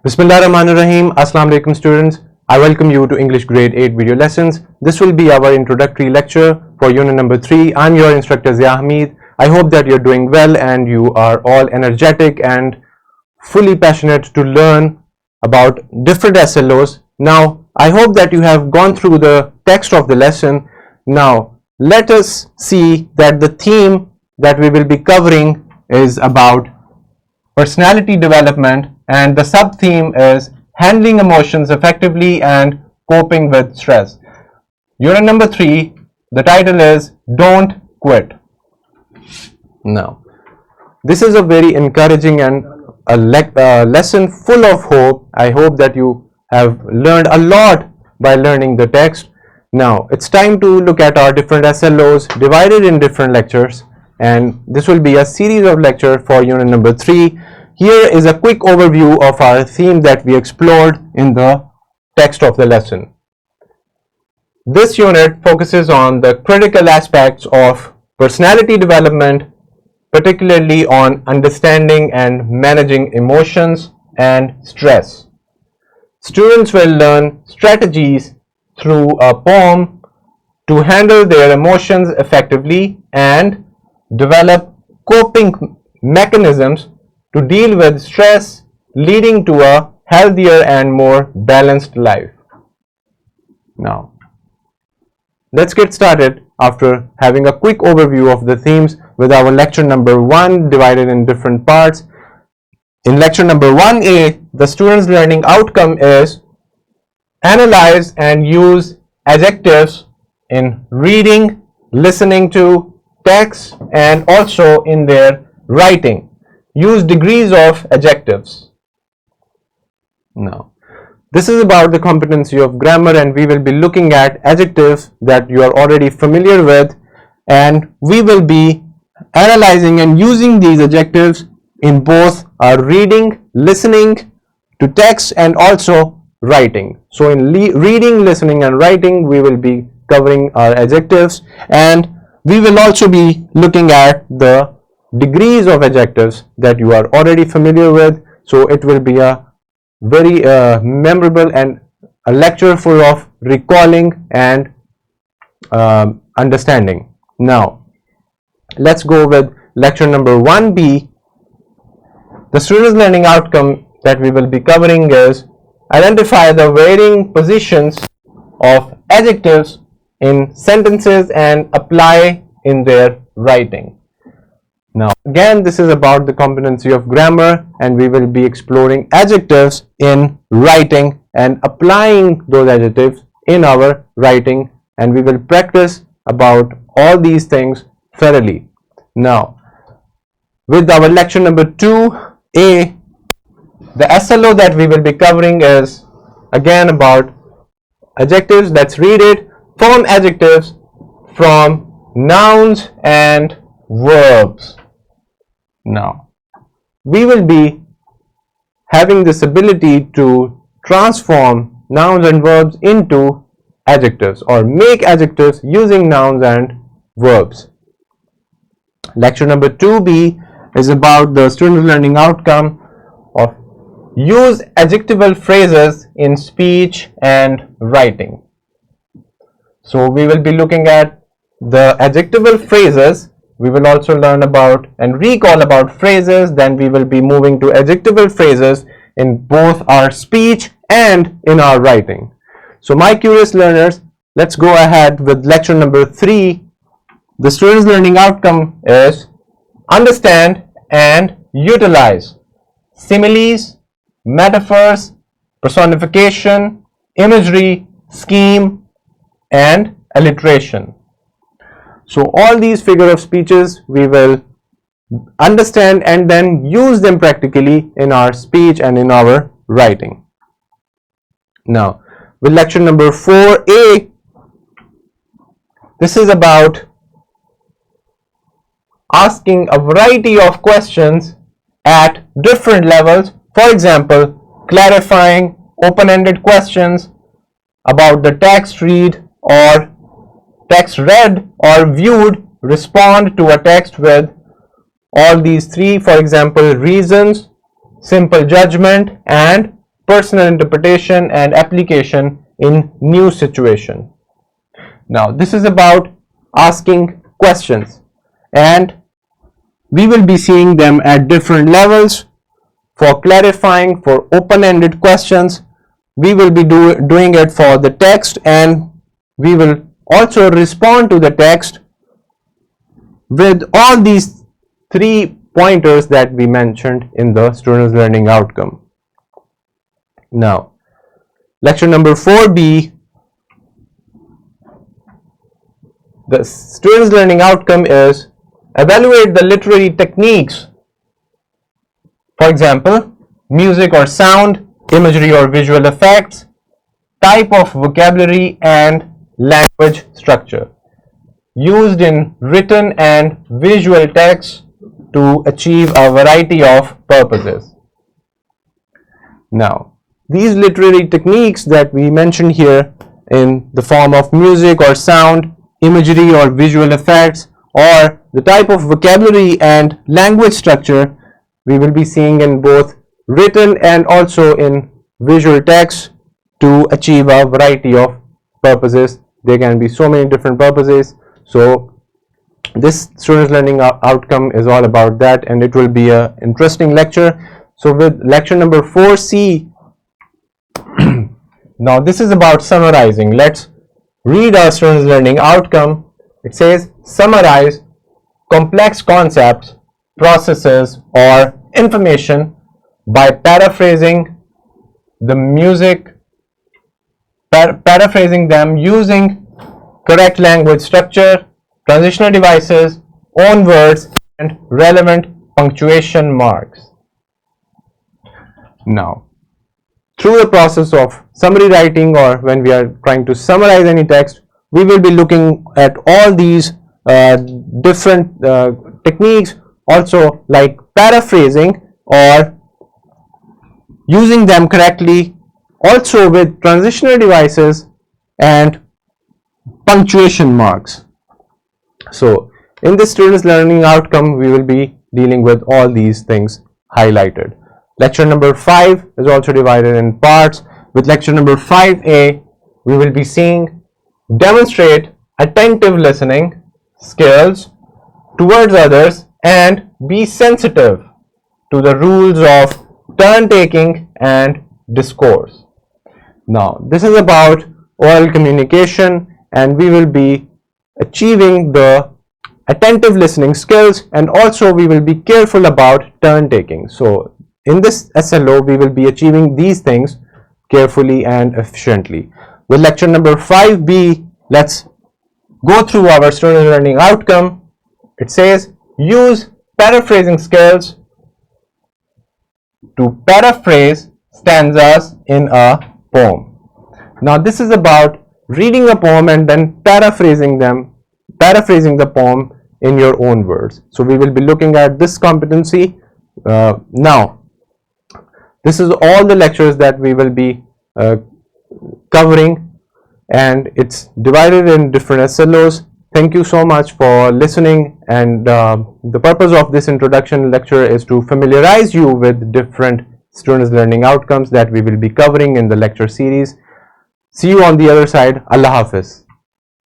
Bismillahirrahmanirrahim. Assalamu alaikum students. I welcome you to English grade 8 video lessons. This will be our introductory lecture for unit number 3. I'm your instructor Zia Hamid. I hope that you're doing well and you are all energetic and fully passionate to learn about different SLOs. Now, I hope that you have gone through the text of the lesson. Now, let us see that the theme that we will be covering is about personality development, and the sub-theme is handling emotions effectively and coping with stress. Unit number 3, the title is Don't Quit. Now, this is a very encouraging and a lesson full of hope. I hope that you have learned a lot by learning the text. Now, it's time to look at our different SLOs divided in different lectures, and this will be a series of lectures for unit number 3. Here is a quick overview of our theme that we explored in the text of the lesson. This unit focuses on the critical aspects of personality development, particularly on understanding and managing emotions and stress. Students will learn strategies through a poem to handle their emotions effectively and develop coping mechanisms to deal with stress, leading to a healthier and more balanced life. Now, let's get started after having a quick overview of the themes with our lecture number 1 divided in different parts. In lecture number 1A, the student's learning outcome is analyze and use adjectives in reading, listening to text, and also in their writing. Use degrees of adjectives. Now, this is about the competency of grammar, and we will be looking at adjectives that you are already familiar with, and we will be analyzing and using these adjectives in both our reading, listening to text, and also writing. So in reading, listening, and writing, we will be covering our adjectives, and we will also be looking at the degrees of adjectives that you are already familiar with. So it will be a very memorable and a lecture full of recalling and understanding. Now, let's go with lecture number 1B. The student's learning outcome that we will be covering is identify the varying positions of adjectives in sentences and apply in their writing. Now, again, this is about the competency of grammar, and we will be exploring adjectives in writing and applying those adjectives in our writing, and we will practice about all these things thoroughly. Now, with our lecture number 2A, the SLO that we will be covering is again about adjectives. Let's read it. Form adjectives from nouns and verbs. Now, we will be having this ability to transform nouns and verbs into adjectives or make adjectives using nouns and verbs. Lecture number 2B is about the student's learning outcome of use adjectival phrases in speech and writing. So we will be looking at the adjectival phrases. We will also learn about and recall about phrases. Then we will be moving to adjectival phrases in both our speech and in our writing. So my curious learners, let's go ahead with lecture number 3. The student's learning outcome is understand and utilize similes, metaphors, personification, imagery, scheme, and alliteration. So all these figure of speeches we will understand and then use them practically in our speech and in our writing. Now, with lecture number 4A, this is about asking a variety of questions at different levels. For example, clarifying open-ended questions about the text read or text read or viewed, respond to a text with all these three, for example, reasons, simple judgment, and personal interpretation and application in new situation. Now this is about asking questions, and we will be seeing them at different levels. For clarifying, for open-ended questions, we will be doing it for the text, and we will also respond to the text with all these 3 pointers that we mentioned in the student's learning outcome. Now, lecture number 4B, the student's learning outcome is evaluate the literary techniques. For example, music or sound, imagery or visual effects, type of vocabulary and language structure used in written and visual text to achieve a variety of purposes. Now, these literary techniques that we mentioned here in the form of music or sound, imagery or visual effects, or the type of vocabulary and language structure, we will be seeing in both written and also in visual text to achieve a variety of purposes. There can be so many different purposes. So this student's learning outcome is all about that, and it will be an interesting lecture. So with lecture number 4C, now this is about summarizing. Let's read our student's learning outcome. It says summarize complex concepts, processes or information by paraphrasing the music, paraphrasing them using correct language structure, transitional devices, own words and relevant punctuation marks. Now, through the process of summary writing, or when we are trying to summarize any text, we will be looking at all these different techniques, also like paraphrasing or using them correctly, also with transitional devices and punctuation marks. So in this student's learning outcome, we will be dealing with all these things highlighted. Lecture number 5 is also divided in parts. With lecture number 5A, we will be seeing demonstrate attentive listening skills towards others and be sensitive to the rules of turn taking and discourse. Now this is about oral communication, and we will be achieving the attentive listening skills, and also we will be careful about turn taking. So in this SLO, we will be achieving these things carefully and efficiently. With lecture number 5B, let's go through our student learning outcome. It says use paraphrasing skills to paraphrase stanzas in a poem. Now this is about reading a poem and then paraphrasing the poem in your own words. So we will be looking at this competency. Now this is all the lectures that we will be covering, and it's divided in different SLOs. Thank you so much for listening, and the purpose of this introduction lecture is to familiarize you with different students' learning outcomes that we will be covering in the lecture series. See you on the other side. Allah Hafiz.